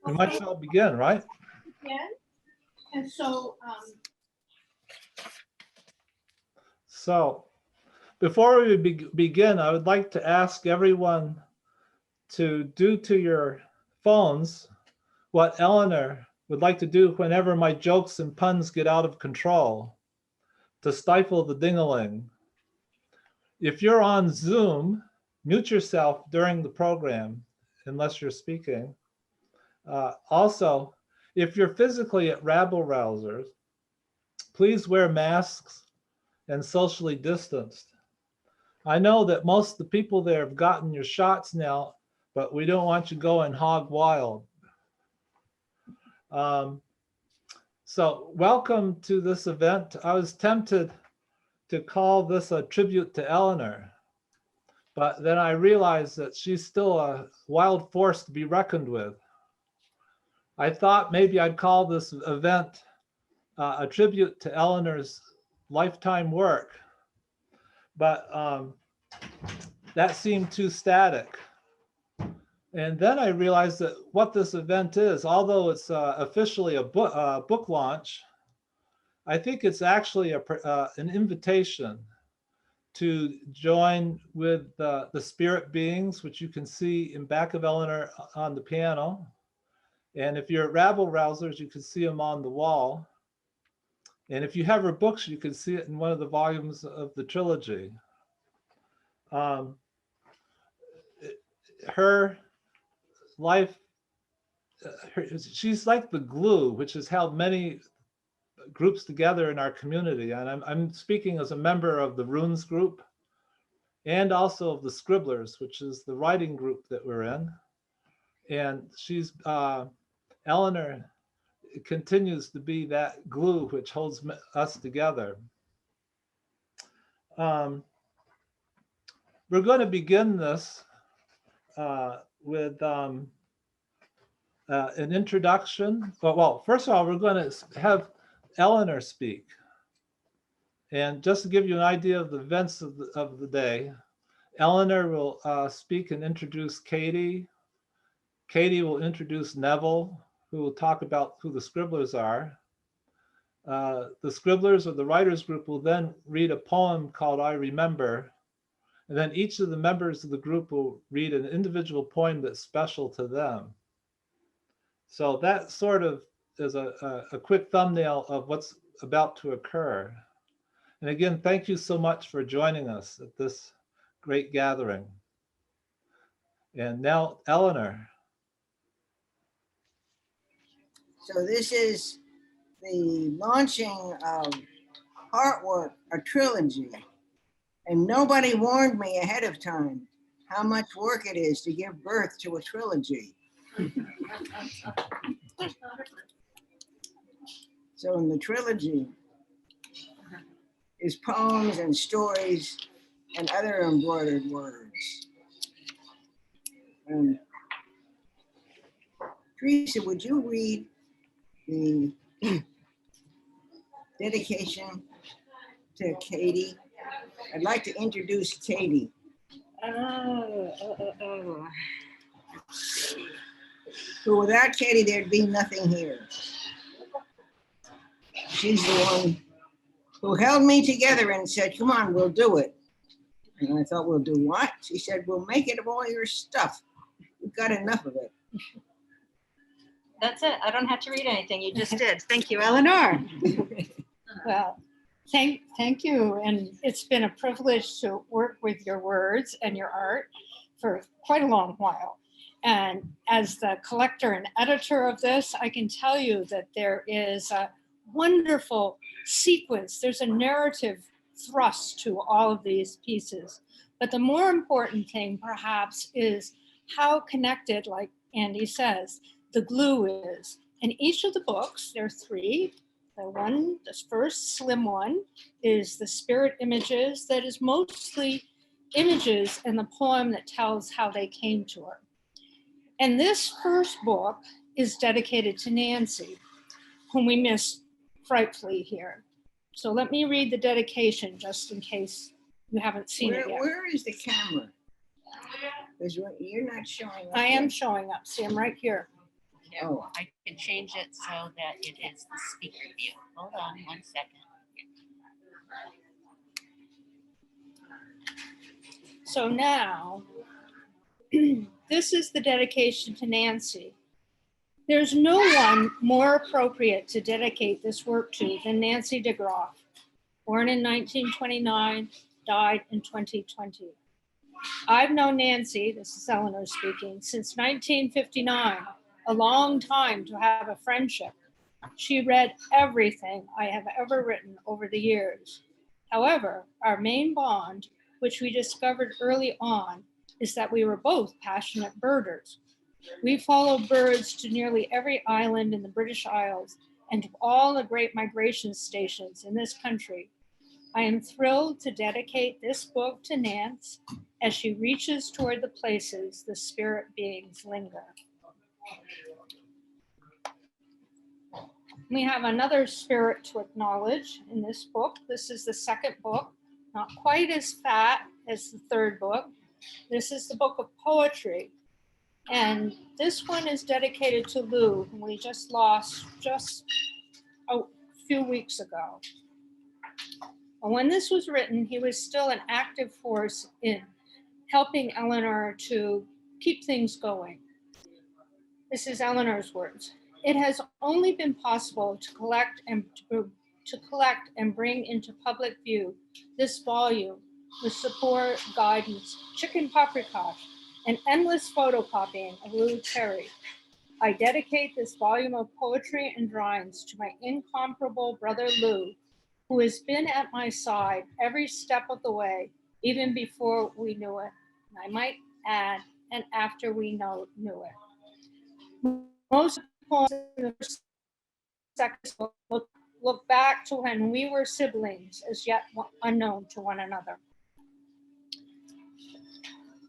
We might as well begin, right? Again. And so, So before we begin, I would like to ask everyone to do to your phones what Eleanor would like to do whenever my jokes and puns get out of control, to stifle the ding-a-ling. If you're on Zoom, mute yourself during the program, unless you're speaking. Also, if you're physically at Rabble Rousers, please wear masks and socially distanced. I know that most of the people there have gotten your shots now, but we don't want you going hog wild. So welcome to this event. I was tempted to call this a tribute to Eleanor, but then I realized that she's still a wild force to be reckoned with. I thought maybe I'd call this event a tribute to Eleanor's lifetime work, but that seemed too static. And then I realized that what this event is, although it's officially a book launch, I think it's actually an invitation to join with the spirit beings, which you can see in back of Eleanor on the piano. And if you're at Rabble Rousers, you can see them on the wall. And if you have her books, you can see it in one of the volumes of the trilogy. Her life, she's like the glue, which has held many groups together in our community. And I'm speaking as a member of the Runes group and also of the Scribblers, which is the writing group that we're in. And she's, Eleanor continues to be that glue which holds us together. We're going to begin this with an introduction. Well, first of all, we're going to have Eleanor speak. And just to give you an idea of the events of the day, Eleanor will speak and introduce Katie. Katie will introduce Neville, who will talk about who the Scribblers are. The Scribblers or the writers group will then read a poem called I Remember. And then each of the members of the group will read an individual poem that's special to them. So that sort of is a quick thumbnail of what's about to occur. And again, thank you so much for joining us at this great gathering. And now, Eleanor. So this is the launching of Heartwork, a trilogy. And nobody warned me ahead of time how much work it is to give birth to a trilogy. So in the trilogy is poems and stories and other embroidered words. Teresa, would you read the dedication to Katie? I'd like to introduce Katie. So without Katie, there'd be nothing here. She's the one who held me together and said, come on, we'll do it. And I thought, we'll do what? She said, we'll make it of all your stuff. We've got enough of it. That's it. I don't have to read anything. You just did. Thank you, Eleanor. well, thank you. And it's been a privilege to work with your words and your art for quite a long while. And as the collector and editor of this, I can tell you that there is a wonderful sequence. There's a narrative thrust to all of these pieces. But the more important thing, perhaps, is how connected, like Andy says, the glue is. And each of the books, there are three. The first slim one is the spirit images that is mostly images in the poem that tells how they came to her. And this first book is dedicated to Nancy, whom we miss frightfully here. So let me read the dedication just in case you haven't seen it yet. Where is the camera? Because you're not showing up. I am showing up. See, I'm right here. Oh. I can change it so that it is the speaker view. Hold on 1 second. So now, this is the dedication to Nancy. There's no one more appropriate to dedicate this work to than Nancy DeGroff, born in 1929, died in 2020. I've known Nancy, this is Eleanor speaking, since 1959, a long time to have a friendship. She read everything I have ever written over the years. However, our main bond, which we discovered early on, is that we were both passionate birders. We followed birds to nearly every island in the British Isles and to all the great migration stations in this country. I am thrilled to dedicate this book to Nance as she reaches toward the places the spirit beings linger. We have another spirit to acknowledge in this book. This is the second book, not quite as fat as the third book. This is the book of poetry. And this one is dedicated to Lou, whom we just lost a few weeks ago. And when this was written, he was still an active force in helping Eleanor to keep things going. This is Eleanor's words. It has only been possible to collect and bring into public view this volume with support, guidance, chicken paprikash, and endless photocopying of Lou Terry. I dedicate this volume of poetry and drawings to my incomparable brother Lou, who has been at my side every step of the way, even before we knew it. And I might add, and after we knew it. Most poems in the first section look back to when we were siblings, as yet unknown to one another.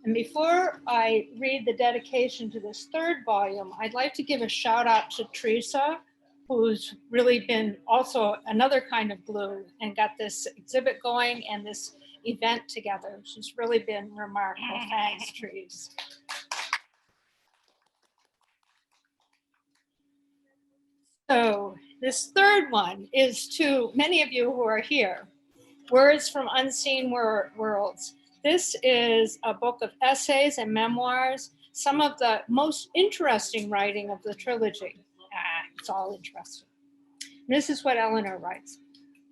And before I read the dedication to this third volume, I'd like to give a shout out to Teresa, who's really been also another kind of glue and got this exhibit going and this event together. She's really been remarkable. Thanks, Teresa. So this third one is to many of you who are here, Words from Unseen Worlds. This is a book of essays and memoirs, some of the most interesting writing of the trilogy. It's all interesting. And this is what Eleanor writes.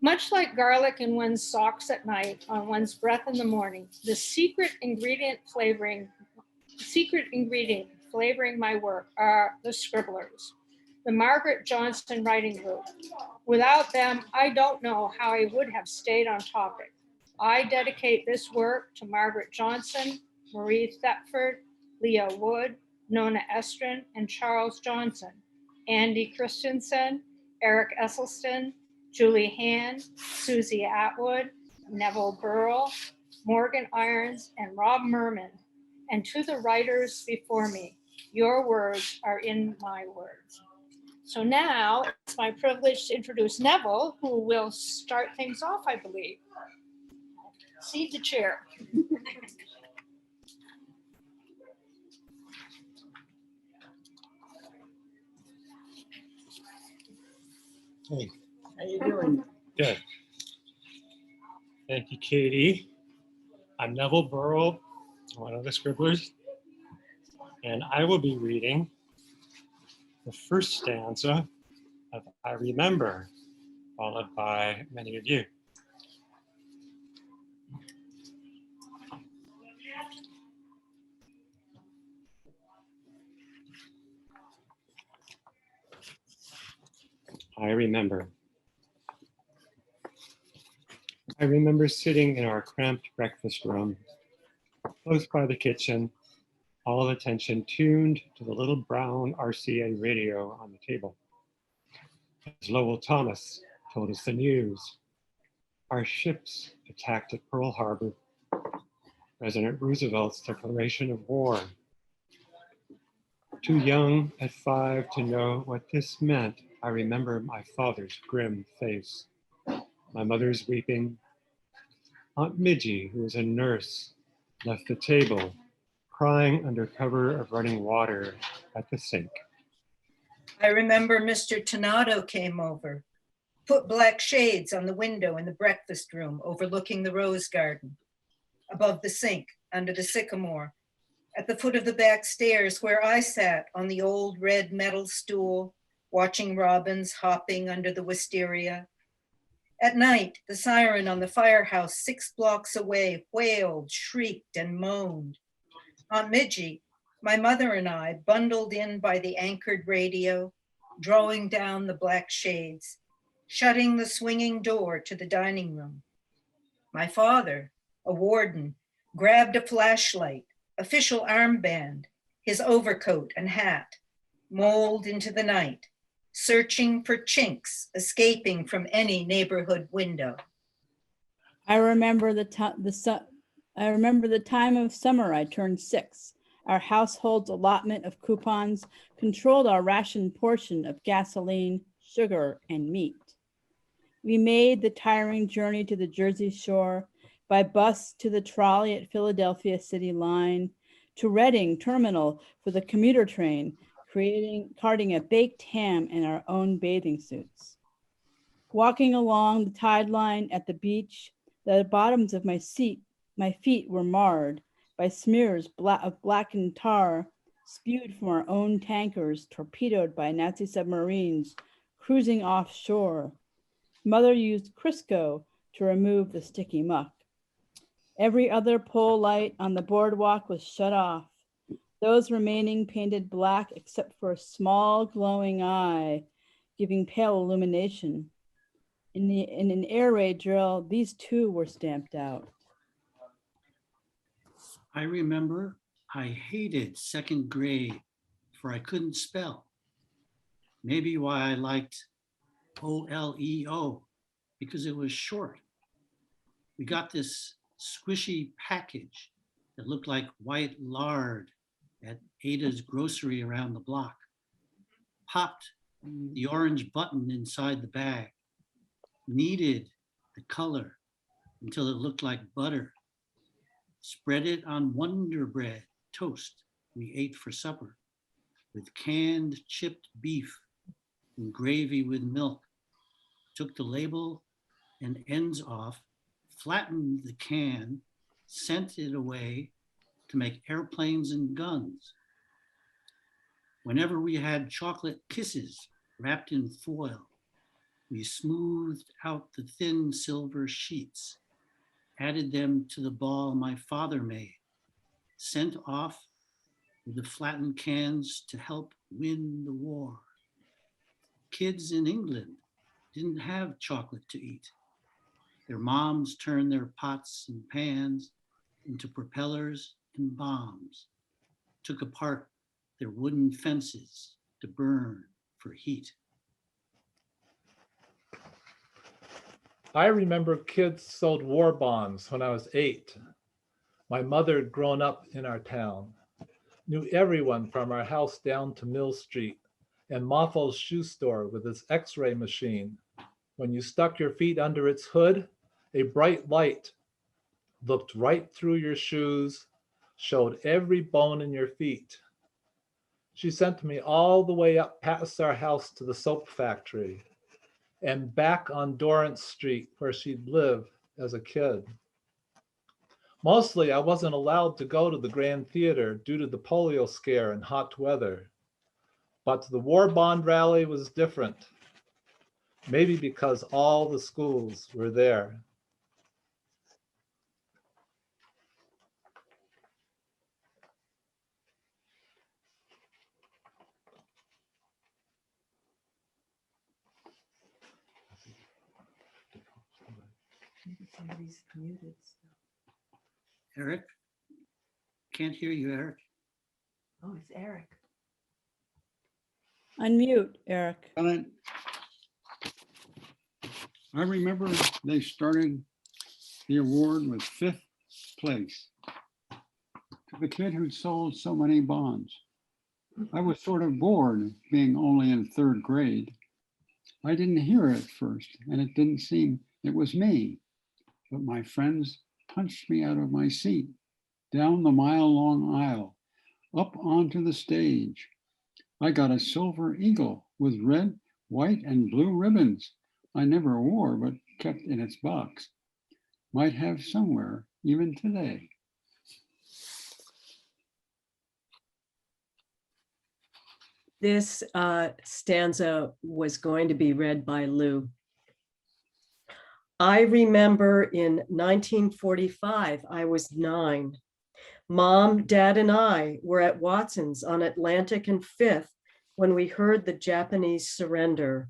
Much like garlic in one's socks at night, on one's breath in the morning, the secret ingredient flavoring my work are the scribblers, the Margaret Johnson writing group. Without them, I don't know how I would have stayed on topic. I dedicate this work to Margaret Johnson, Marie Thetford, Leah Wood, Nona Estrin, and Charles Johnson, Andy Christensen, Eric Esselstyn, Julie Hand, Susie Atwood, Neville Burrell, Morgan Irons, and Rob Merman, and to the writers before me. Your words are in my words. So now it's my privilege to introduce Neville, who will start things off, I believe. Cede the chair. Hey, How you doing? good. Thank you, Katie. I'm Neville Burrell, one of the scribblers, and I will be reading the first stanza of I Remember, followed by many of you. I remember. I remember sitting in our cramped breakfast room, close by the kitchen, all attention tuned to the little brown RCA radio on the table. As Lowell Thomas told us the news, our ships attacked at Pearl Harbor, President Roosevelt's declaration of war. Too young at 5 to know what this meant, I remember my father's grim face, my mother's weeping. Aunt Midgie, who was a nurse, left the table, crying under cover of running water at the sink. I remember Mr. Tonato came over, put black shades on the window in the breakfast room overlooking the rose garden, above the sink, under the sycamore, at the foot of the back stairs where I sat on the old red metal stool, watching robins hopping under the wisteria. At night, the siren on the firehouse 6 blocks away wailed, shrieked, and moaned. Aunt Midgie, my mother and I, bundled in by the anchored radio, drawing down the black shades, shutting the swinging door to the dining room. My father, a warden, grabbed a flashlight, official armband, his overcoat and hat, moled into the night, searching for chinks escaping from any neighborhood window. I remember the time of summer I turned 6. Our household's allotment of coupons controlled our ration portion of gasoline, sugar, and meat. We made the tiring journey to the Jersey Shore, by bus to the trolley at Philadelphia City Line, to Reading Terminal for the commuter train, carting a baked ham in our own bathing suits. Walking along the tide line at the beach, the bottoms of my feet were marred by smears of blackened tar spewed from our own tankers, torpedoed by Nazi submarines cruising offshore. Mother used Crisco to remove the sticky muck. Every other pole light on the boardwalk was shut off. Those remaining painted black except for a small glowing eye, giving pale illumination. In an air raid drill, these too were stamped out. I remember I hated 2nd grade, for I couldn't spell. Maybe why I liked OLEO, because it was short. We got this squishy package that looked like white lard at Ada's grocery around the block. Popped the orange button inside the bag, kneaded the color until it looked like butter, spread it on Wonder Bread toast we ate for supper with canned chipped beef and gravy with milk, took the label and ends off, flattened the can, sent it away to make airplanes and guns. Whenever we had chocolate kisses wrapped in foil, we smoothed out the thin silver sheets, added them to the ball my father made, sent off with the flattened cans to help win the war. Kids in England didn't have chocolate to eat. Their moms turned their pots and pans into propellers and bombs, took apart their wooden fences to burn for heat. I remember kids sold war bonds when I was 8. My mother had grown up in our town, knew everyone from our house down to Mill Street and Moffo's shoe store with its X-ray machine. When you stuck your feet under its hood, a bright light looked right through your shoes, showed every bone in your feet. She sent me all the way up past our house to the soap factory and back on Dorrance Street where she'd lived as a kid. Mostly I wasn't allowed to go to the Grand Theater due to the polio scare and hot weather. But the war bond rally was different. Maybe because all the schools were there. Maybe somebody's muted. Eric? Can't hear you, Eric. Oh, it's Eric. Unmute, Eric. I remember they started the award with 5th place to the kid who sold so many bonds. I was sort of bored being only in 3rd grade. I didn't hear it at first, and it didn't seem it was me. But my friends punched me out of my seat, down the mile-long aisle, up onto the stage. I got a silver eagle with red, white, and blue ribbons. I never wore, but kept in its box. Might have somewhere, even today. This stanza was going to be read by Lou. I remember in 1945, I was 9. Mom, Dad, and I were at Watson's on Atlantic and 5th when we heard the Japanese surrender.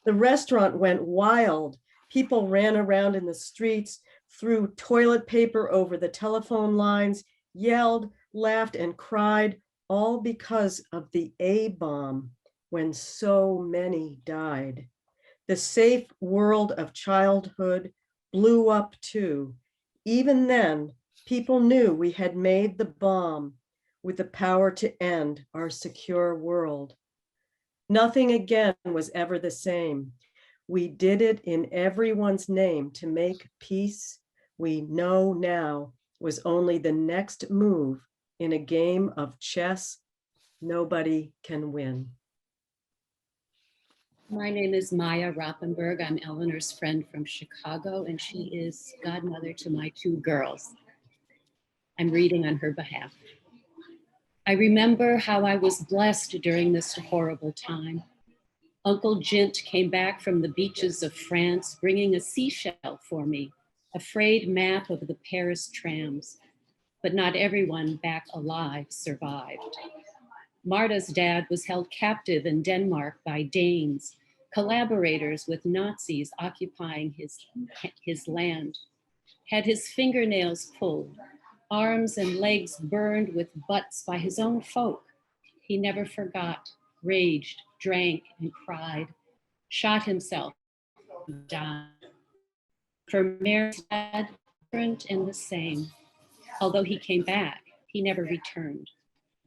The restaurant went wild. People ran around in the streets, threw toilet paper over the telephone lines, yelled, laughed, and cried, all because of the A-bomb when so many died. The safe world of childhood blew up too. Even then, people knew we had made the bomb with the power to end our secure world. Nothing again was ever the same. We did it in everyone's name to make peace we know now was only the next move in a game of chess nobody can win. My name is Maya Rappenberg. I'm Eleanor's friend from Chicago, and she is godmother to my 2 girls. I'm reading on her behalf. I remember how I was blessed during this horrible time. Uncle Jint came back from the beaches of France, bringing a seashell for me, a frayed map of the Paris trams. But not everyone back alive survived. Marta's dad was held captive in Denmark by Danes, collaborators with Nazis occupying his land, had his fingernails pulled, arms and legs burned with butts by his own folk. He never forgot, raged, drank, and cried, shot himself, died. For Mary's dad, different and the same. Although he came back, he never returned.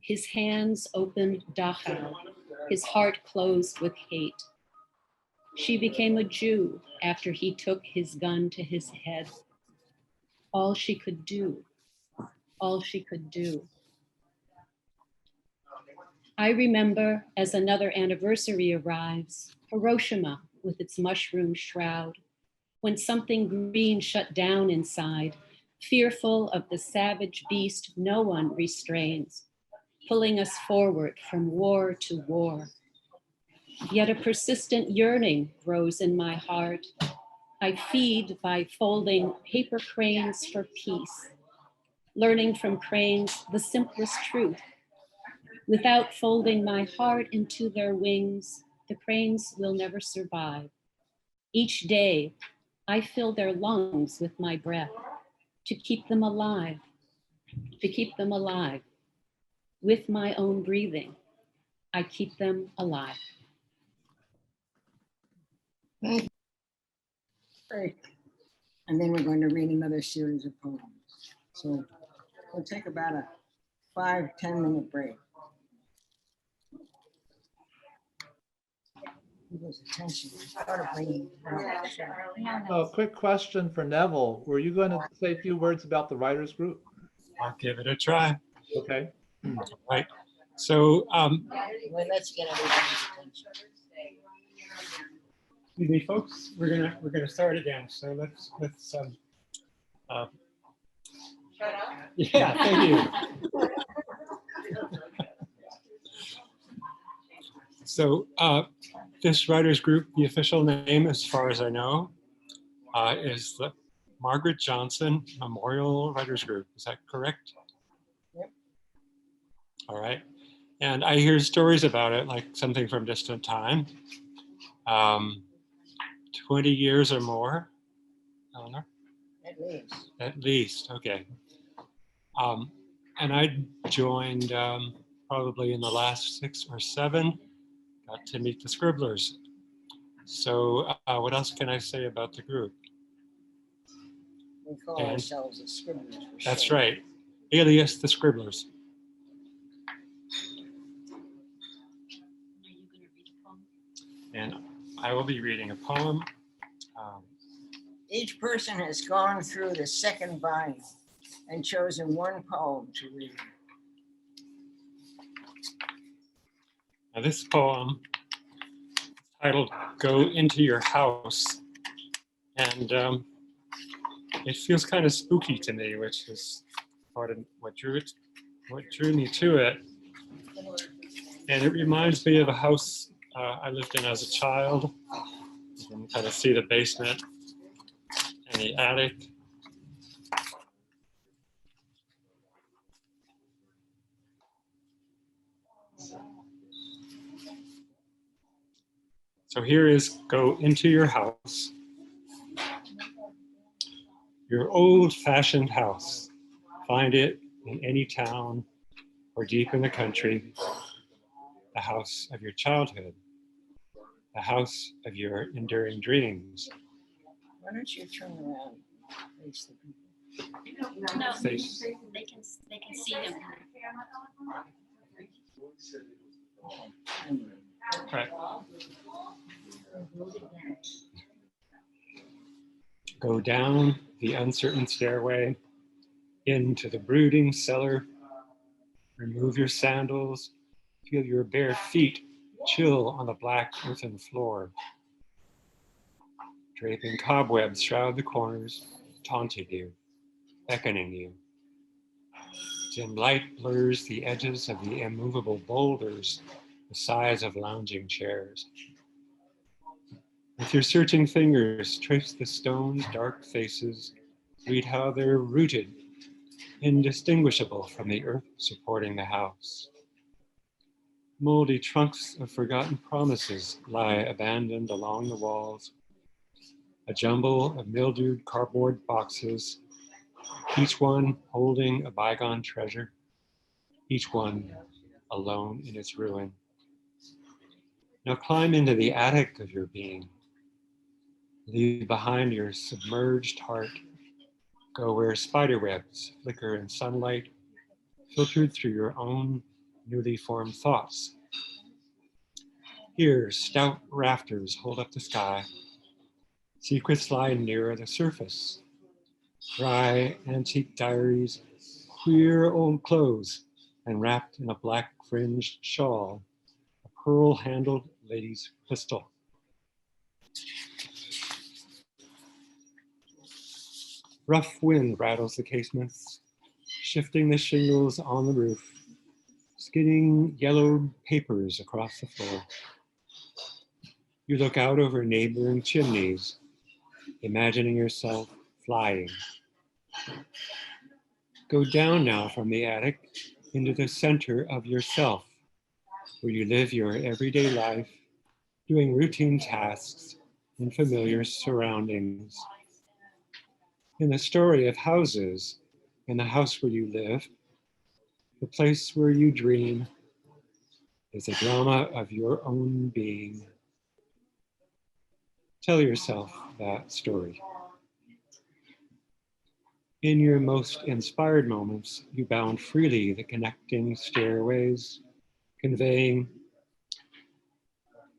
His hands opened Dachau, his heart closed with hate. She became a Jew after he took his gun to his head. All she could do, all she could do. I remember as another anniversary arrives, Hiroshima with its mushroom shroud, when something green shut down inside, fearful of the savage beast no one restrains, pulling us forward from war to war. Yet a persistent yearning grows in my heart. I feed by folding paper cranes for peace, learning from cranes the simplest truth. Without folding my heart into their wings, the cranes will never survive. Each day, I fill their lungs with my breath to keep them alive, to keep them alive. With my own breathing, I keep them alive. Thank you. Great. And then we're going to read another series of poems. So we'll take about a 5-10 minute break. Attention. A quick question for Neville. Were you going to say a few words about the writers group? I'll give it a try. Okay. Right. So, Well, let's get everybody's attention. excuse me, folks. We're gonna start again. So let's Shut up. yeah. Thank you. So this writers group, the official name, as far as I know, is the Margaret Johnson Memorial Writers Group. Is that correct? Yep. All right. And I hear stories about it, like something from distant time. 20 years or more, Eleanor? At least. At least, okay. And I joined probably in the last 6 or 7, got to meet the scribblers. So what else can I say about the group? We call ourselves the scribblers. That's right, alias the scribblers. And I will be reading a poem. Each person has gone through the second volume and chosen one poem to read. Now this poem is titled Go Into Your House. And it feels kind of spooky to me, which is part of what drew me to it. And it reminds me of a house I lived in as a child. You can kind of see the basement and the attic. So here is Go Into Your House. Your old-fashioned house. Find it in any town or deep in the country. The house of your childhood. The house of your enduring dreams. Why don't you turn around? Face the people. No, Face. they can see him. Right. Go down the uncertain stairway into the brooding cellar. Remove your sandals. Feel your bare feet chill on the black earthen floor. Draping cobwebs shroud the corners, taunting you, beckoning you. Dim light blurs the edges of the immovable boulders the size of lounging chairs. With your searching fingers, trace the stone's dark faces, read how they're rooted, indistinguishable from the earth supporting the house. Moldy trunks of forgotten promises lie abandoned along the walls, a jumble of mildewed cardboard boxes, each one holding a bygone treasure, each one alone in its ruin. Now climb into the attic of your being. Leave behind your submerged heart. Go where spiderwebs flicker in sunlight, filtered through your own newly formed thoughts. Here, stout rafters hold up the sky. Secrets lie nearer the surface. Dry antique diaries, queer old clothes, and wrapped in a black fringed shawl, a pearl-handled lady's pistol. Rough wind rattles the casements, shifting the shingles on the roof, skidding yellowed papers across the floor. You look out over neighboring chimneys, imagining yourself flying. Go down now from the attic into the center of yourself, where you live your everyday life, doing routine tasks in familiar surroundings. In the story of houses, in the house where you live, the place where you dream, is a drama of your own being. Tell yourself that story. In your most inspired moments, you bound freely the connecting stairways, conveying,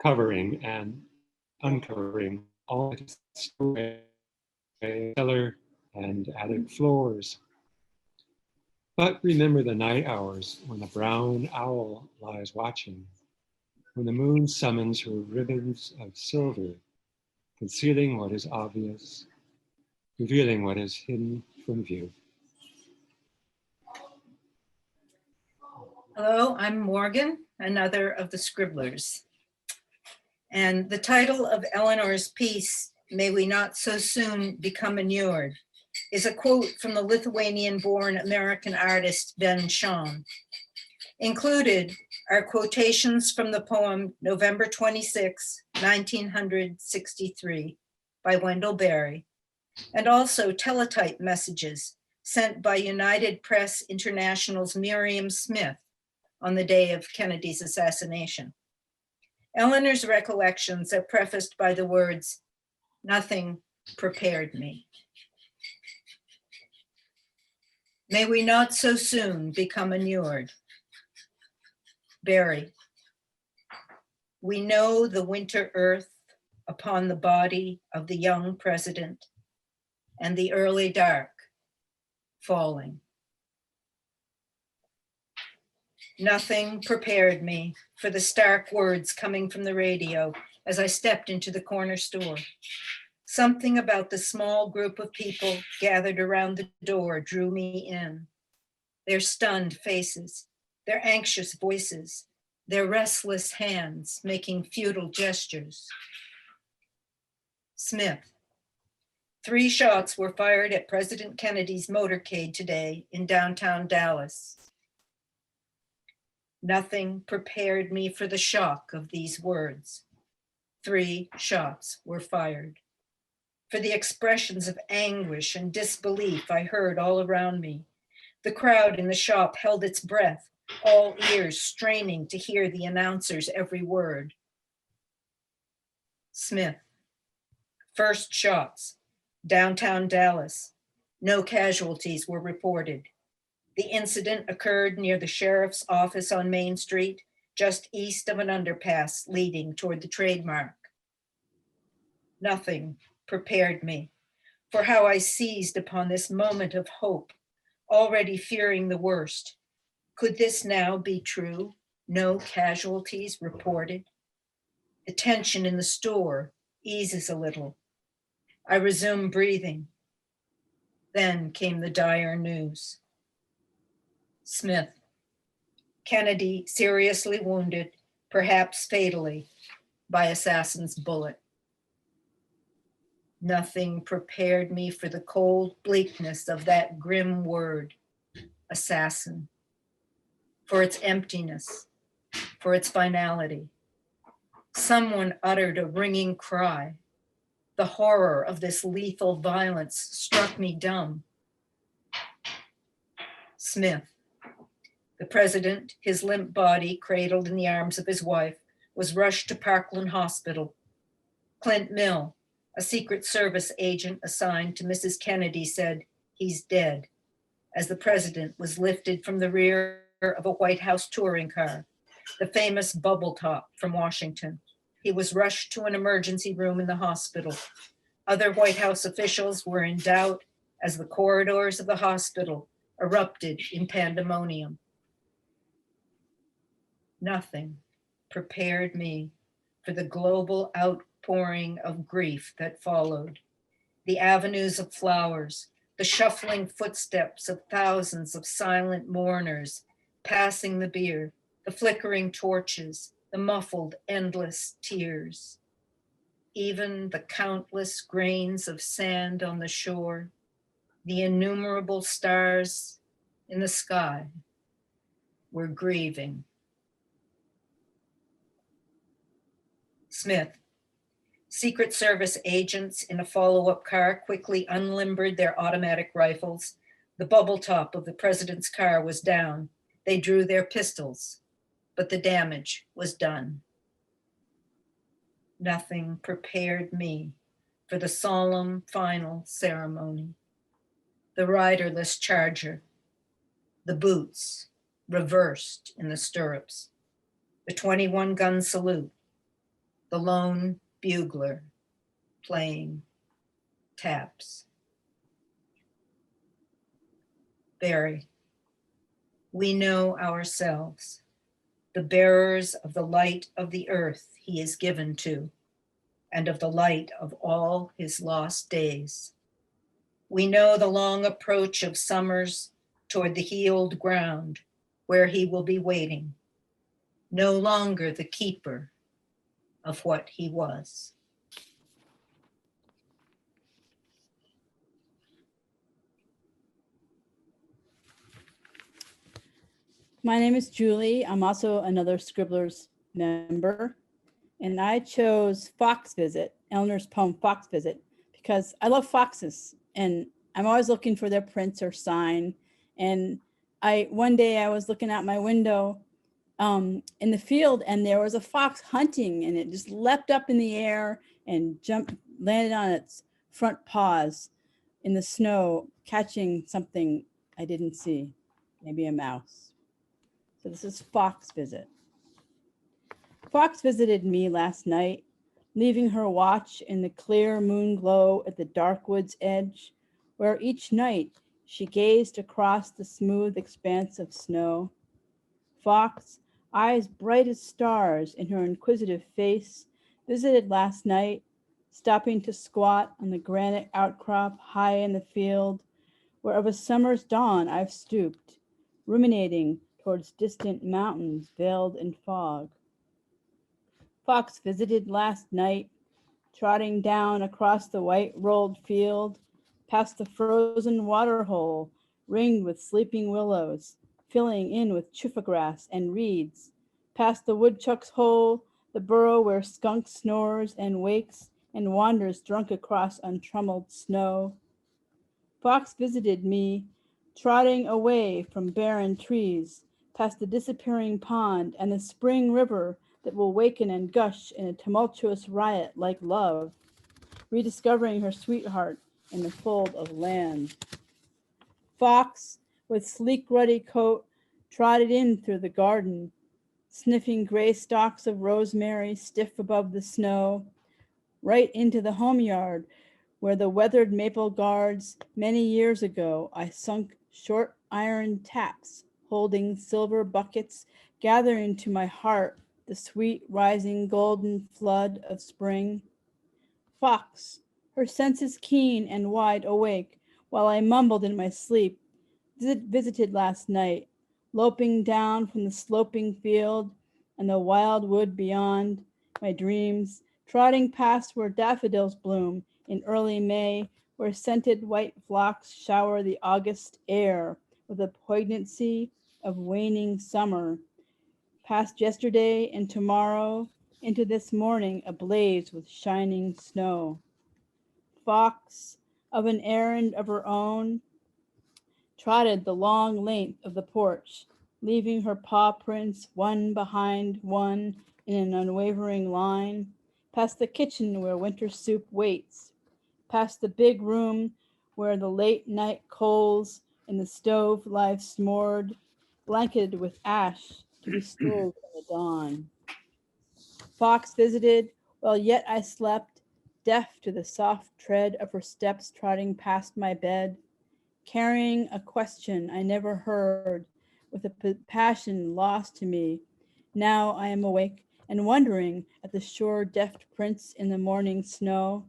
covering and uncovering all the cellar and attic floors. But remember the night hours when the brown owl lies watching, when the moon summons her ribbons of silver, concealing what is obvious, revealing what is hidden from view. Hello, I'm Morgan, another of the Scribblers. And the title of Eleanor's piece, May We Not So Soon Become Inured, is a quote from the Lithuanian-born American artist Ben Shahn. Included are quotations from the poem November 26, 1963 by Wendell Berry, and also teletype messages sent by United Press International's Miriam Smith on the day of Kennedy's assassination. Eleanor's recollections are prefaced by the words, "Nothing prepared me." May we not so soon become inured. Barry. We know the winter earth upon the body of the young president and the early dark falling. Nothing prepared me for the stark words coming from the radio as I stepped into the corner store. Something about the small group of people gathered around the door drew me in. Their stunned faces, their anxious voices, their restless hands making futile gestures. Smith. 3 shots were fired at President Kennedy's motorcade today in downtown Dallas. Nothing prepared me for the shock of these words. 3 shots were fired. For the expressions of anguish and disbelief I heard all around me. The crowd in the shop held its breath, all ears straining to hear the announcer's every word. Smith. 1st shots, downtown Dallas. No casualties were reported. The incident occurred near the sheriff's office on Main Street, just east of an underpass leading toward the trademark. Nothing prepared me for how I seized upon this moment of hope, already fearing the worst. Could this now be true? No casualties reported. The tension in the store eases a little. I resume breathing. Then came the dire news. Smith. Kennedy seriously wounded, perhaps fatally, by assassin's bullet. Nothing prepared me for the cold bleakness of that grim word, assassin, for its emptiness, for its finality. Someone uttered a ringing cry. The horror of this lethal violence struck me dumb. Smith. The president, his limp body cradled in the arms of his wife, was rushed to Parkland Hospital. Clint Mill, a Secret Service agent assigned to Mrs. Kennedy, said, "He's dead," as the president was lifted from the rear of a White House touring car, the famous bubble top from Washington. He was rushed to an emergency room in the hospital. Other White House officials were in doubt as the corridors of the hospital erupted in pandemonium. Nothing prepared me for the global outpouring of grief that followed. The avenues of flowers, the shuffling footsteps of thousands of silent mourners passing the bier, the flickering torches, the muffled, endless tears. Even the countless grains of sand on the shore, the innumerable stars in the sky were grieving. Smith. Secret Service agents in a follow-up car quickly unlimbered their automatic rifles. The bubble top of the president's car was down. They drew their pistols, but the damage was done. Nothing prepared me for the solemn final ceremony. The riderless charger, the boots reversed in the stirrups, the 21-gun salute, the lone bugler playing taps. Barry, we know ourselves, the bearers of the light of the earth he is given to, and of the light of all his lost days. We know the long approach of summers toward the healed ground where he will be waiting, no longer the keeper of what he was. My name is Julie. I'm also another Scribblers member. And I chose Fox Visit, Eleanor's poem Fox Visit, because I love foxes and I'm always looking for their prints or sign. And one day I was looking out my window in the field and there was a fox hunting and it just leapt up in the air and landed on its front paws in the snow, catching something I didn't see, maybe a mouse. So this is Fox Visit. Fox visited me last night, leaving her watch in the clear moon glow at the dark wood's edge, where each night she gazed across the smooth expanse of snow. Fox, eyes bright as stars in her inquisitive face, visited last night, stopping to squat on the granite outcrop high in the field, where of a summer's dawn I've stooped, ruminating towards distant mountains veiled in fog. Fox visited last night, trotting down across the white-rolled field, past the frozen waterhole ringed with sleeping willows, filling in with chufa grass and reeds, past the woodchuck's hole, the burrow where skunk snores and wakes and wanders drunk across untrammeled snow. Fox visited me, trotting away from barren trees, past the disappearing pond and the spring river that will waken and gush in a tumultuous riot like love, rediscovering her sweetheart in the fold of land. Fox, with sleek ruddy coat, trotted in through the garden, sniffing gray stalks of rosemary stiff above the snow, right into the home yard where the weathered maple guards many years ago I sunk short iron taps, holding silver buckets, gathering to my heart the sweet rising golden flood of spring. Fox, her senses keen and wide awake, while I mumbled in my sleep, visited last night, loping down from the sloping field and the wild wood beyond, my dreams, trotting past where daffodils bloom in early May, where scented white phlox shower the August air with the poignancy of waning summer, past yesterday and tomorrow, into this morning ablaze with shining snow. Fox, of an errand of her own, trotted the long length of the porch, leaving her paw prints one behind one in an unwavering line, past the kitchen where winter soup waits, past the big room where the late night coals in the stove lie smored, blanketed with ash to be stilled in the dawn. Fox visited while yet I slept, deaf to the soft tread of her steps trotting past my bed, carrying a question I never heard, with a passion lost to me. Now I am awake and wondering at the sure deft prints in the morning snow.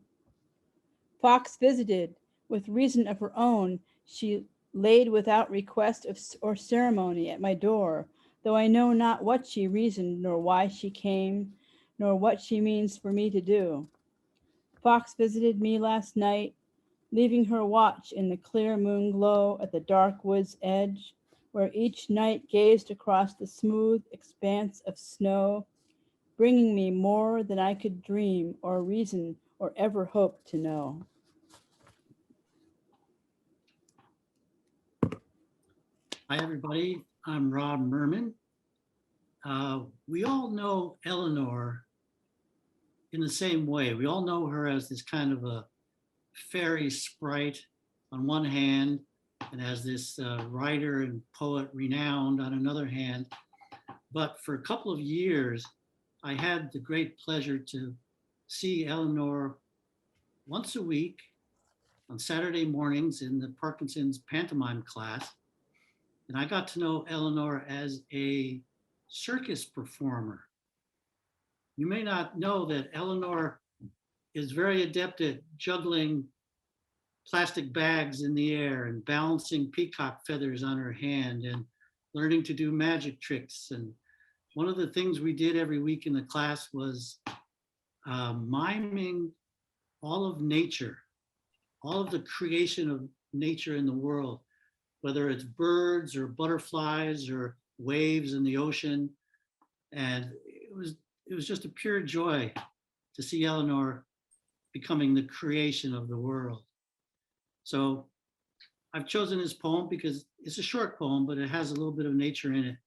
Fox visited, with reason of her own, she laid without request or ceremony at my door, though I know not what she reasoned, nor why she came, nor what she means for me to do. Fox visited me last night, leaving her watch in the clear moon glow at the dark wood's edge, where each night gazed across the smooth expanse of snow, bringing me more than I could dream or reason or ever hope to know. Hi, everybody. I'm Rob Merman. We all know Eleanor in the same way. We all know her as this kind of a fairy sprite on one hand, and as this writer and poet renowned on another hand. But for a couple of years, I had the great pleasure to see Eleanor once a week on Saturday mornings in the Parkinson's pantomime class. And I got to know Eleanor as a circus performer. You may not know that Eleanor is very adept at juggling plastic bags in the air and balancing peacock feathers on her hand and learning to do magic tricks. And one of the things we did every week in the class was miming all of nature, all of the creation of nature in the world, whether it's birds or butterflies or waves in the ocean. And it was just a pure joy to see Eleanor becoming the creation of the world. So I've chosen this poem because it's a short poem, but it has a little bit of nature in it.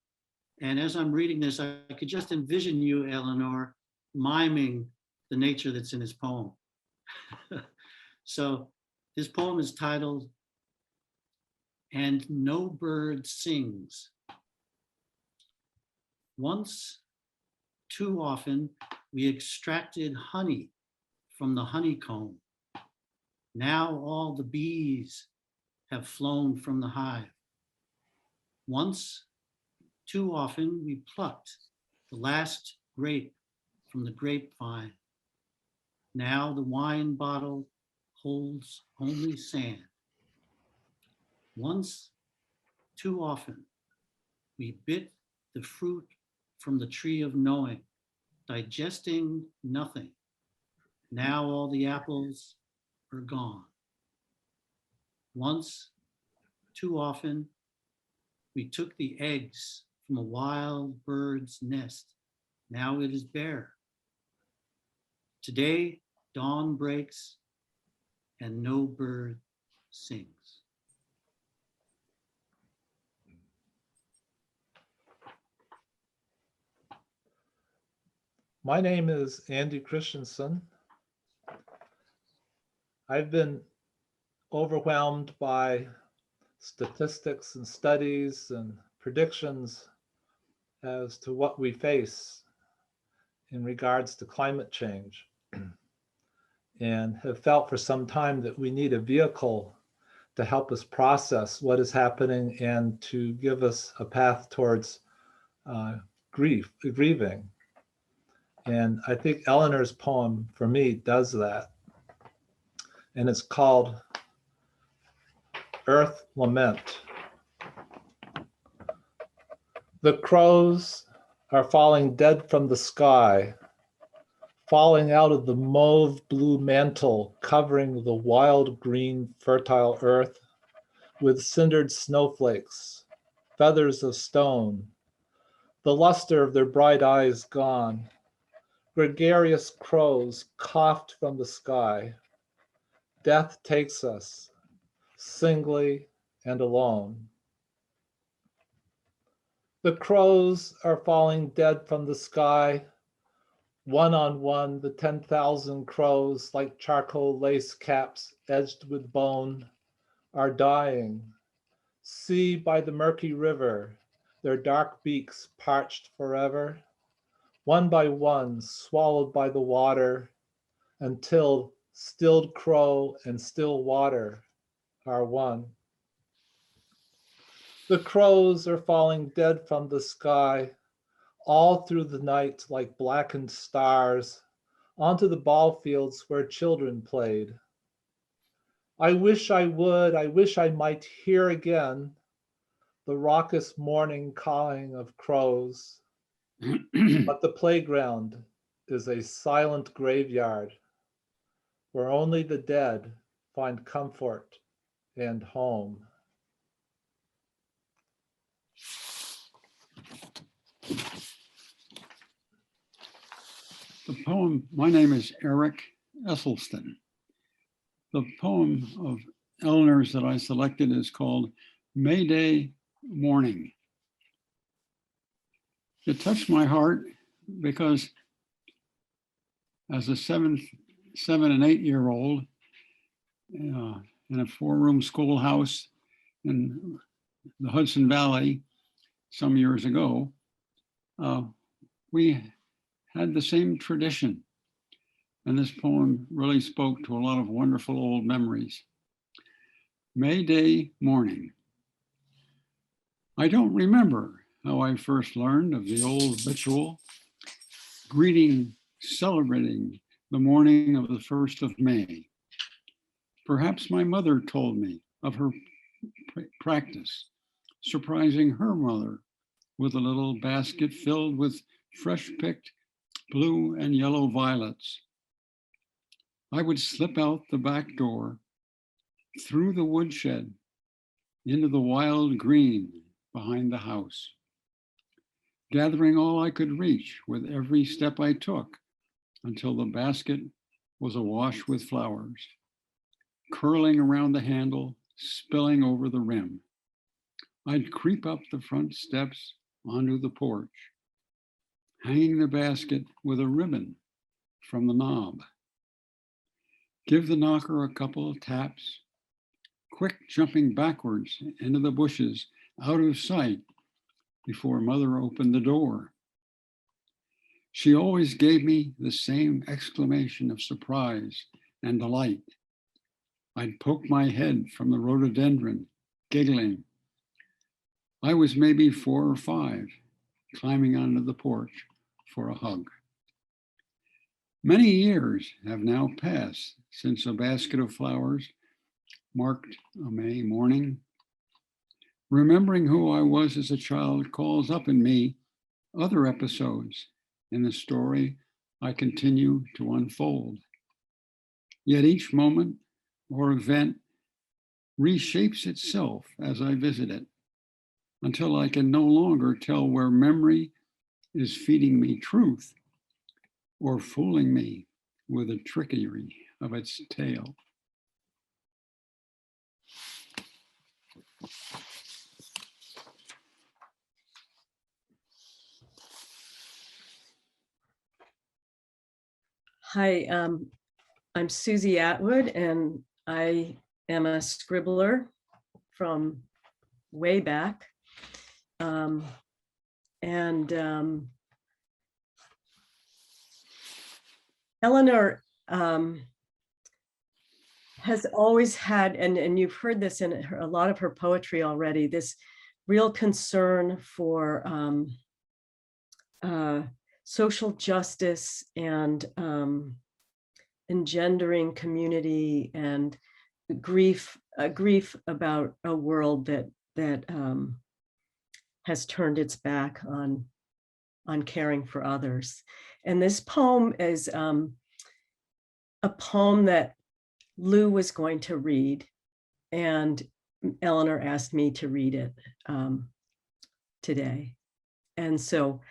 And as I'm reading this, I could just envision you, Eleanor, miming the nature that's in this poem. So this poem is titled, "And No Bird Sings." Once, too often, we extracted honey from the honeycomb. Now all the bees have flown from the hive. Once, too often we plucked the last grape from the grapevine. Now the wine bottle holds only sand. Once too often we bit the fruit from the tree of knowing, digesting nothing. Now all the apples are gone. Once too often we took the eggs from a wild bird's nest. Now it is bare. Today, dawn breaks and no bird sings. My name is Andy Christensen. I've been overwhelmed by statistics and studies and predictions as to what we face in regards to climate change, and have felt for some time that we need a vehicle to help us process what is happening and to give us a path towards grieving. And I think Eleanor's poem for me does that. And it's called Earth Lament. The crows are falling dead from the sky, falling out of the mauve blue mantle covering the wild green fertile earth with cindered snowflakes, feathers of stone, the luster of their bright eyes gone. Gregarious crows coughed from the sky. Death takes us, singly and alone. The crows are falling dead from the sky. One on one, the 10,000 crows, like charcoal lace caps edged with bone, are dying. See by the murky river, their dark beaks parched forever. One by one, swallowed by the water, until stilled crow and still water are one. The crows are falling dead from the sky, all through the night like blackened stars, onto the ball fields where children played. I wish I might hear again the raucous morning cawing of crows. But the playground is a silent graveyard where only the dead find comfort and home. The poem, my name is Eric Esselston. The poem of Eleanor's that I selected is called May Day Morning. It touched my heart because as a 7 and 8 year old in a 4-room schoolhouse in the Hudson Valley some years ago, we had the same tradition. And this poem really spoke to a lot of wonderful old memories. May Day morning. I don't remember how I first learned of the old ritual, greeting, celebrating the morning of the 1st of May. Perhaps my mother told me of her practice, surprising her mother with a little basket filled with fresh picked blue and yellow violets. I would slip out the back door, through the woodshed, into the wild green behind the house, gathering all I could reach with every step I took until the basket was awash with flowers, curling around the handle, spilling over the rim. I'd creep up the front steps onto the porch, hanging the basket with a ribbon from the knob. Give the knocker a couple of taps, quick jumping backwards into the bushes out of sight before mother opened the door. She always gave me the same exclamation of surprise and delight. I'd poke my head from the rhododendron, giggling. I was maybe 4 or 5, climbing onto the porch for a hug. Many years have now passed since a basket of flowers marked a May morning. Remembering who I was as a child calls up in me other episodes in the story I continue to unfold. Yet each moment or event reshapes itself as I visit it, until I can no longer tell where memory is feeding me truth or fooling me with the trickery of its tale. Hi, I'm Susie Atwood, and I am a scribbler from way back. Eleanor has always had, and you've heard this in a lot of her poetry already, this real concern for social justice and engendering community and grief about a world that has turned its back on caring for others. And this poem is a poem that Lou was going to read, and Eleanor asked me to read it today. And so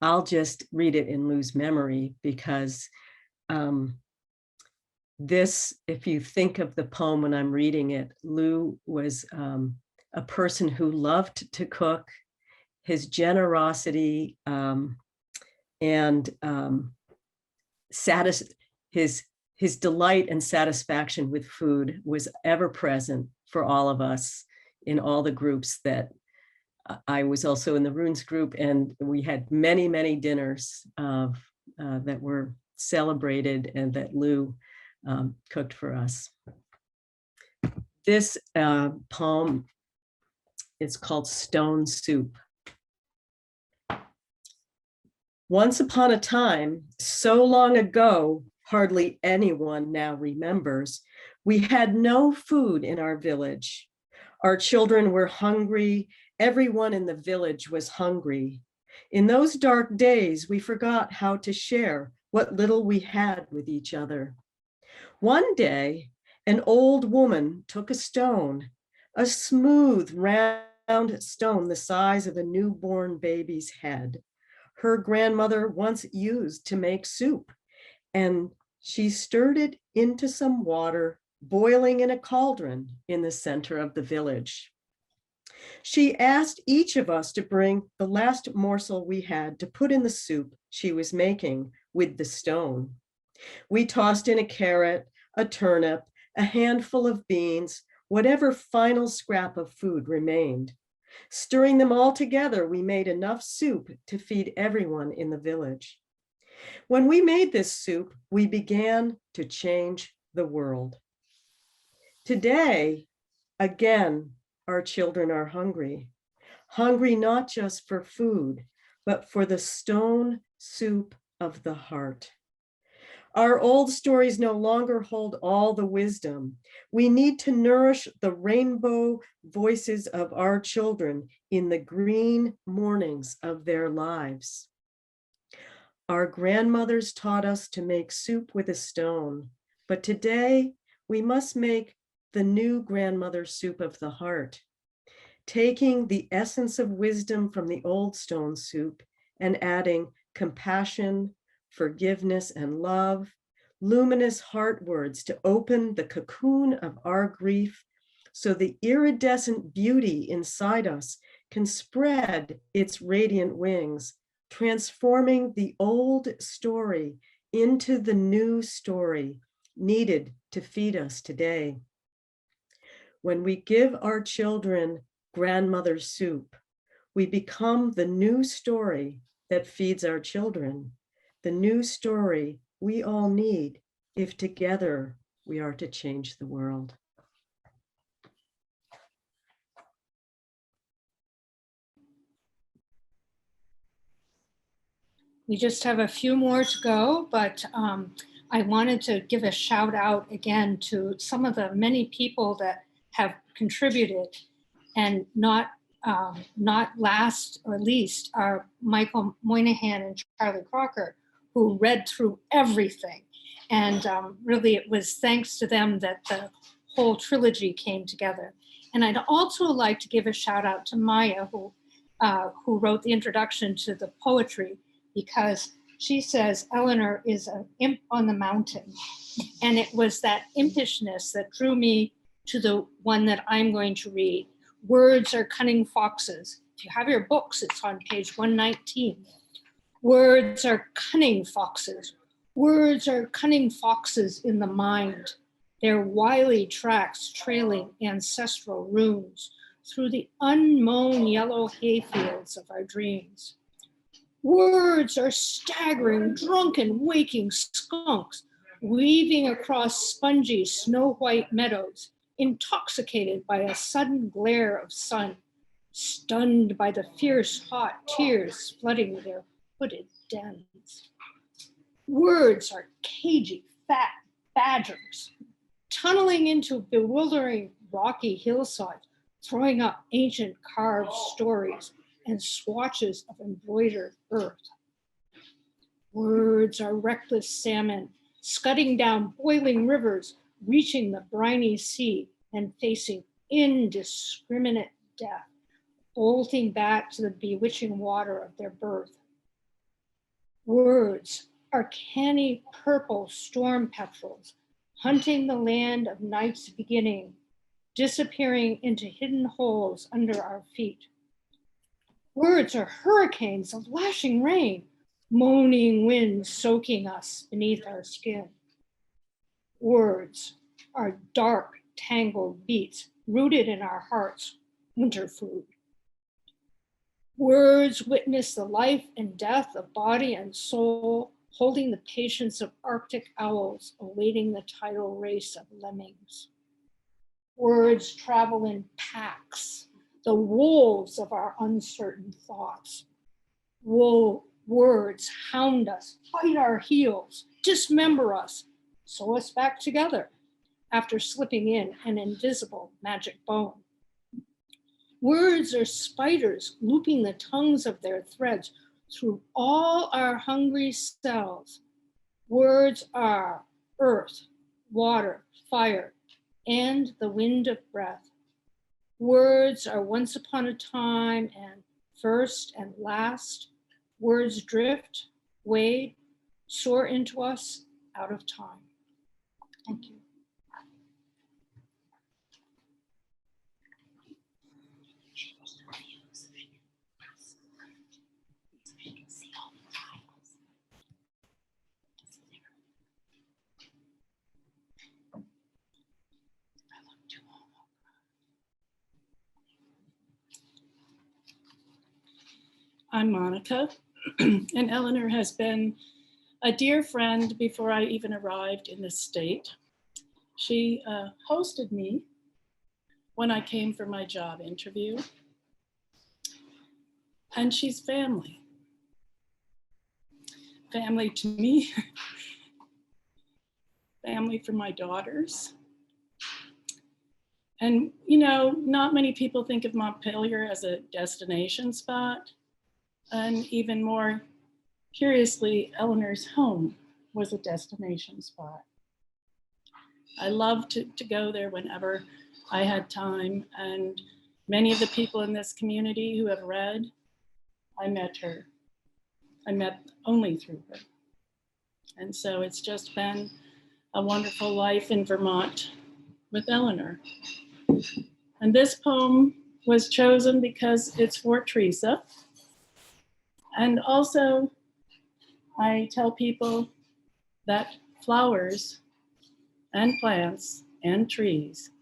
I'll just read it in Lou's memory, because this, if you think of the poem when I'm reading it, Lou was a person who loved to cook. His generosity and his delight and satisfaction with food was ever present for all of us in all the groups that I was also in the Runes group, and we had many, many dinners that were celebrated and that Lou cooked for us. This poem is called Stone Soup. Once upon a time, so long ago, hardly anyone now remembers, we had no food in our village. Our children were hungry. Everyone in the village was hungry. In those dark days, we forgot how to share what little we had with each other. One day, an old woman took a stone, a smooth, round stone the size of a newborn baby's head. Her grandmother once used to make soup, and she stirred it into some water boiling in a cauldron in the center of the village. She asked each of us to bring the last morsel we had to put in the soup she was making with the stone. We tossed in a carrot, a turnip, a handful of beans, whatever final scrap of food remained. Stirring them all together, we made enough soup to feed everyone in the village. When we made this soup, we began to change the world. Today, again, our children are hungry. Hungry not just for food, but for the stone soup of the heart. Our old stories no longer hold all the wisdom. We need to nourish the rainbow voices of our children in the green mornings of their lives. Our grandmothers taught us to make soup with a stone, but today we must make the new grandmother soup of the heart, taking the essence of wisdom from the old stone soup and adding compassion, forgiveness, and love, luminous heart words to open the cocoon of our grief so the iridescent beauty inside us can spread its radiant wings, transforming the old story into the new story needed to feed us today. When we give our children grandmother soup, we become the new story that feeds our children, the new story we all need if together we are to change the world. We just have a few more to go, but I wanted to give a shout out again to some of the many people that have contributed, and not last or least are Michael Moynihan and Charlie Crocker, who read through everything. And really it was thanks to them that the whole trilogy came together. And I'd also like to give a shout out to Maya, who wrote the introduction to the poetry, because she says Eleanor is an imp on the mountain. And it was that impishness that drew me to the one that I'm going to read. Words are cunning foxes. If you have your books, it's on page 119. Words are cunning foxes. Words are cunning foxes in the mind. Their wily tracks trailing ancestral runes through the unmown yellow hayfields of our dreams. Words are staggering, drunken, waking skunks, weaving across spongy, snow-white meadows, intoxicated by a sudden glare of sun, stunned by the fierce, hot tears flooding their hooded dens. Words are cagey, fat badgers, tunneling into bewildering rocky hillsides, throwing up ancient carved stories and swatches of embroidered earth. Words are reckless salmon, scudding down boiling rivers, reaching the briny sea and facing indiscriminate death, bolting back to the bewitching water of their birth. Words are canny purple storm petrels, hunting the land of night's beginning, disappearing into hidden holes under our feet. Words are hurricanes of lashing rain, moaning winds soaking us beneath our skin. Words are dark, tangled beats rooted in our hearts, winter food. Words witness the life and death of body and soul, holding the patience of Arctic owls, awaiting the tidal race of lemmings. Words travel in packs, the wolves of our uncertain thoughts. Words hound us, bite our heels, dismember us, sew us back together after slipping in an invisible magic bone. Words are spiders looping the tongues of their threads through all our hungry cells. Words are earth, water, fire, and the wind of breath. Words are once upon a time and first and last. Words drift, wade, soar into us out of time. Thank you. I'm Monica, and Eleanor has been a dear friend before I even arrived in this state. She hosted me when I came for my job interview, and she's family. Family to me, family for my daughters. And you know, not many people think of Montpelier as a destination spot. And even more curiously, Eleanor's home was a destination spot. I loved to go there whenever I had time, and many of the people in this community who have read, I met her. I met only through her. And so it's just been a wonderful life in Vermont with Eleanor. And this poem was chosen because it's for Teresa. And also, I tell people that flowers and plants and trees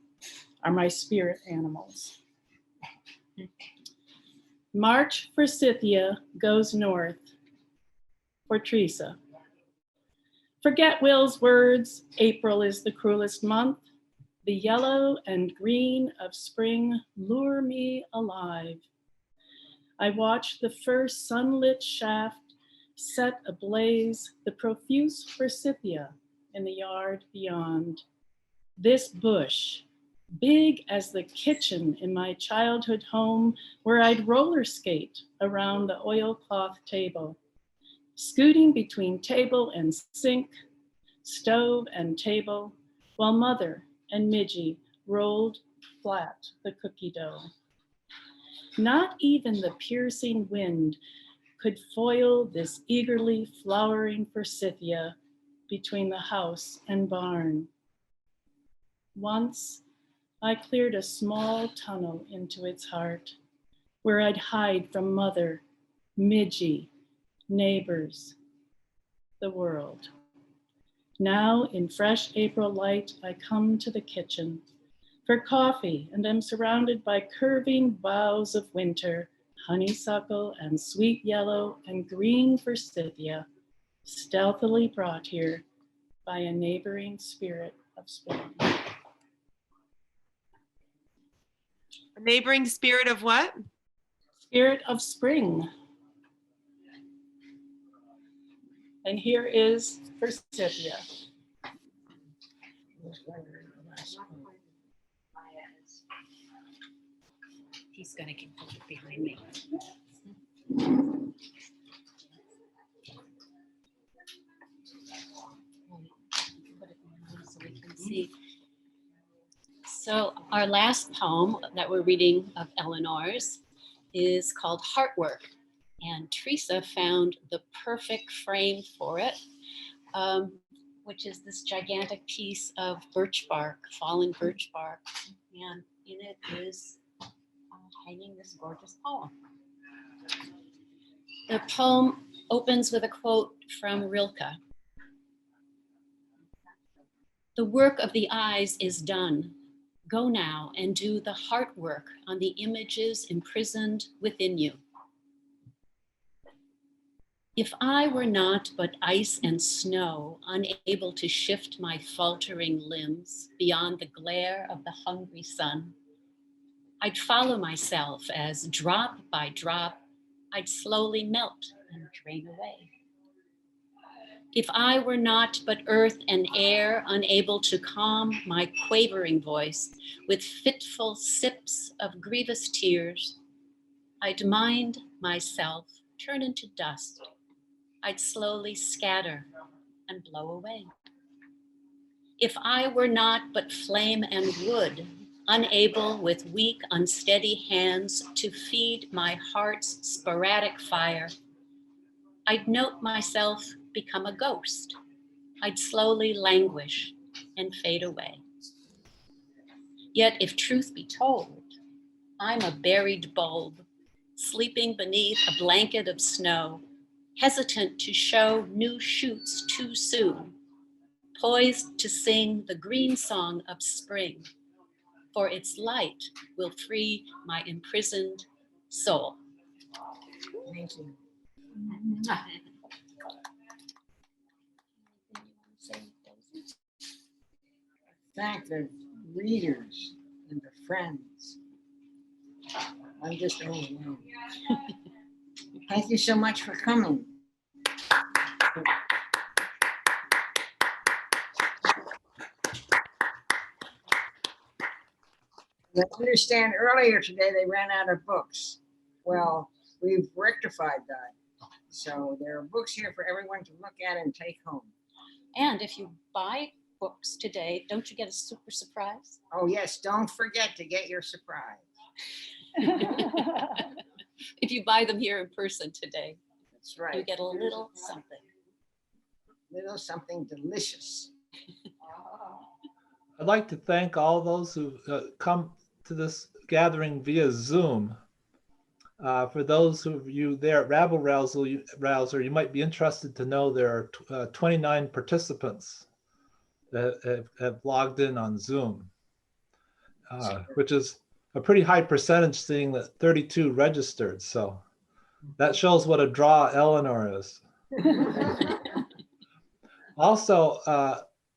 are my spirit animals. March for Scythia goes north for Teresa. Forget Will's words, April is the cruelest month. The yellow and green of spring lure me alive. I watch the first sunlit shaft set ablaze the profuse forsythia in the yard beyond. This bush, big as the kitchen in my childhood home where I'd roller skate around the oilcloth table, scooting between table and sink, stove and table, while Mother and Midgie rolled flat the cookie dough. Not even the piercing wind could foil this eagerly flowering forsythia between the house and barn. Once, I cleared a small tunnel into its heart where I'd hide from Mother, Midgie, neighbors, the world. Now, in fresh April light, I come to the kitchen for coffee and am surrounded by curving boughs of winter, honeysuckle and sweet yellow and green forsythia, stealthily brought here by a neighboring spirit of spring. A neighboring spirit of what? Spirit of spring. And here is forsythia. He's gonna keep it behind me. So we can see. So our last poem that we're reading of Eleanor's is called Heartwork. And Teresa found the perfect frame for it, which is this gigantic piece of birch bark, fallen birch bark. And in it is hanging this gorgeous poem. The poem opens with a quote from Rilke. "The work of the eyes is done. Go now and do the heart work on the images imprisoned within you. If I were not but ice and snow, unable to shift my faltering limbs beyond the glare of the hungry sun, I'd follow myself as drop by drop, I'd slowly melt and drain away. If I were not but earth and air, unable to calm my quavering voice with fitful sips of grievous tears, I'd mind myself turn into dust. I'd slowly scatter and blow away. If I were not but flame and wood, unable with weak, unsteady hands to feed my heart's sporadic fire, I'd note myself become a ghost. I'd slowly languish and fade away. Yet if truth be told, I'm a buried bulb, sleeping beneath a blanket of snow, hesitant to show new shoots too soon, poised to sing the green song of spring, for its light will free my imprisoned soul." Thank you. Thank the readers and the friends. I'm just overwhelmed. Thank you so much for coming. I understand earlier today they ran out of books. Well, we've rectified that. So there are books here for everyone to look at and take home. And if you buy books today, don't you get a super surprise? Oh yes, don't forget to get your surprise. If you buy them here in person today, That's right. you get a little something. Little something delicious. I'd like to thank all those who come to this gathering via Zoom. For those of you there at Rabble Rouser, you might be interested to know there are 29 participants that have logged in on Zoom, which is a pretty high percentage, seeing that 32 registered. So that shows what a draw Eleanor is. Also,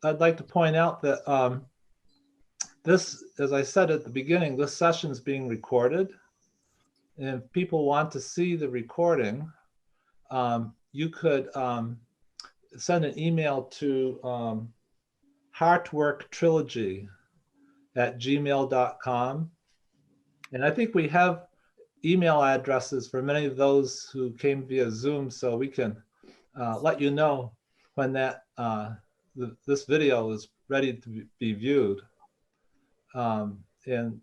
I'd like to point out that this, as I said at the beginning, this session is being recorded. And if people want to see the recording, you could send an email to heartworktrilogy@gmail.com. And I think we have email addresses for many of those who came via Zoom, so we can let you know when that this video is ready to be viewed. And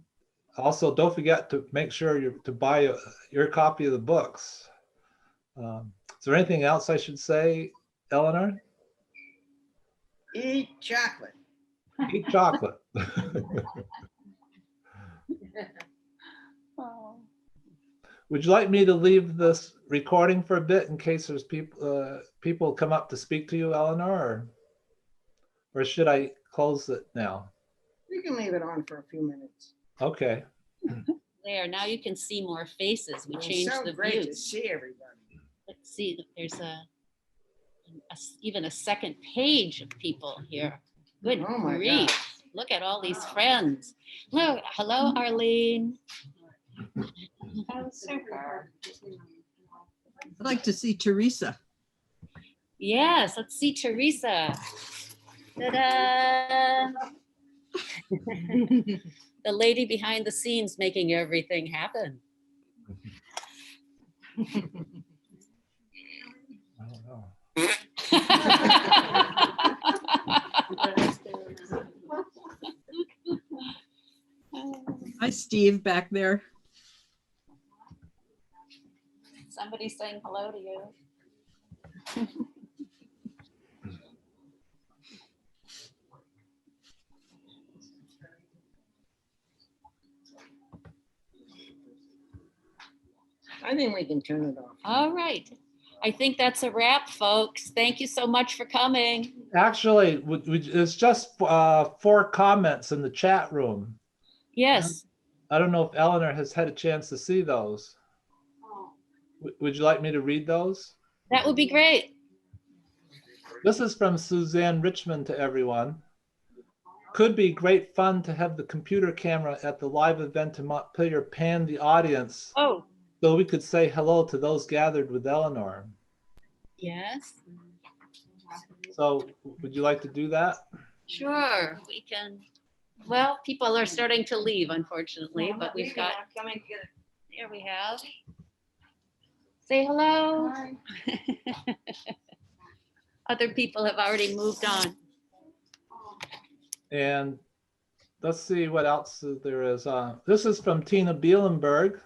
also, don't forget to make sure to buy your copy of the books. Is there anything else I should say, Eleanor? Eat chocolate. Eat chocolate. Would you like me to leave this recording for a bit in case there's people come up to speak to you, Eleanor, or should I close it now? You can leave it on for a few minutes. Okay. There, now you can see more faces. We It's changed so the great to views. see everybody. Let's see, there's even a second page of people here. Good Oh my grief. God. Look at all these friends. Hello, Arlene. I'd like to see Teresa. Yes, let's see Teresa. Ta-da! The lady behind the scenes making everything happen. Hi, Steve, back there. Somebody saying hello to you. I think we can turn it off. All right. I think that's a wrap, folks. Thank you so much for coming. Actually, it's just 4 comments in the chat room. Yes. I don't know if Eleanor has had a chance to see those. Would you like me to read those? That would be great. This is from Suzanne Richmond to everyone. Could be great fun to have the computer camera at the live event in Montpelier pan the audience. Oh. So we could say hello to those gathered with Eleanor. Yes. So would you like to do that? Sure, we can. Well, people are starting to leave, unfortunately, but we've got, there we have. Say hello. Other people have already moved on. And let's see what else there is. This is from Tina Bielenberg.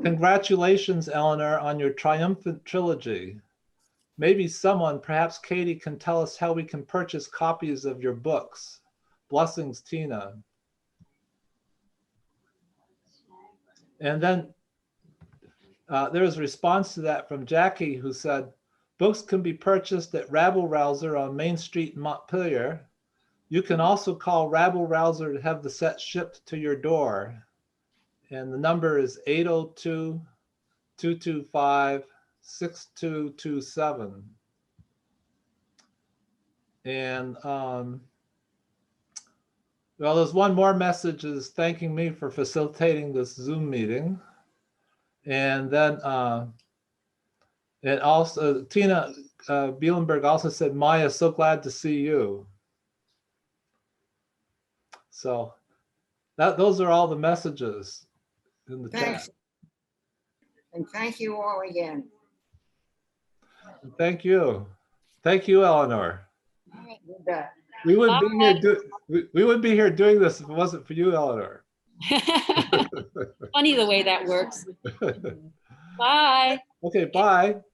Congratulations, Eleanor, on your triumphant trilogy. Maybe someone, perhaps Katie, can tell us how we can purchase copies of your books. Blessings, Tina. And then there was a response to that from Jackie, who said, books can be purchased at Rabble Rouser on Main Street in Montpelier. You can also call Rabble Rouser to have the set shipped to your door. And the number is 802-225-6227. And well, there's one more message is thanking me for facilitating this Zoom meeting. And then and also Tina Bielenberg also said, Maya, so glad to see you. So those are all the messages in the Thanks. chat. And thank you all again. Thank you. Thank you, Eleanor. You bet. We wouldn't be here we wouldn't be here doing this if it wasn't for you, Eleanor. Funny the way that works. Bye. Okay, bye.